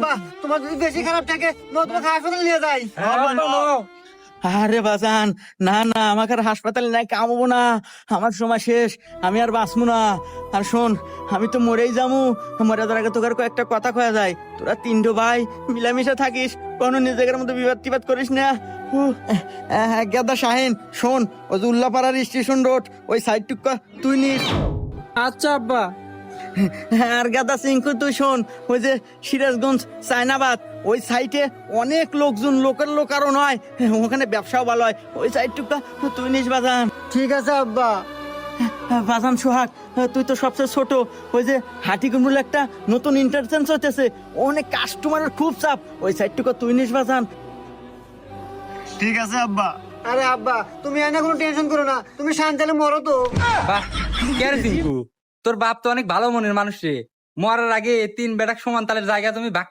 আব্বা তোমার যদি বেশি খারাপ থাকে তোমাকে হাসপাতালে নিয়ে যাই। আরে বাজান, না না, আমাকে আর হাসপাতালে নাই কামবো না, আমার সময় শেষ, আমি আর বাঁচবো না। আর শোন, আমি তো মরেই যামু, মরে যাওয়ার আগে তোকে আর কয়েকটা কথা কয়া যায়। তোরা তিনটো ভাই মিলামিশা থাকিস, কোনো নিজেদের মধ্যে বিবাদ টিবাদ করিস না। গেদা শাহিন, শোন, ওই যে উল্লাপাড়ার স্টেশন রোড ওই সাইড টুকা তুই নিস। আচ্ছা আব্বা। আর গাদা সিংকু তুই শোন, ওই যে সিরাজগঞ্জ চায়নাবাদ ওই সাইটে অনেক লোকজন, লোকের লোক আরো নয়, ওখানে ব্যবসাও ভালো হয়, ওই সাইডটুকু তুই নিস বাজান। ঠিক আছে আব্বা। বাজান সোহাগ, তুই তো সবচেয়ে ছোট, ওই যে হাটিকুমরুল একটা নতুন ইন্টারচেঞ্জ হতেছে, অনেক কাস্টমারের খুব চাপ, ওই সাইডটুকু তুই নিস বাজান। ঠিক আছে আব্বা। আরে আব্বা তুমি এনে কোনো টেনশন করো না, তুমি শান্তালে মরো তো। বাহ, কে রে টিঙ্কু, তোর বাপ তো অনেক ভালো মনের মানুষ রে। মরার আগে তিন বেটাক সমান তালের জায়গা তুমি ভাগ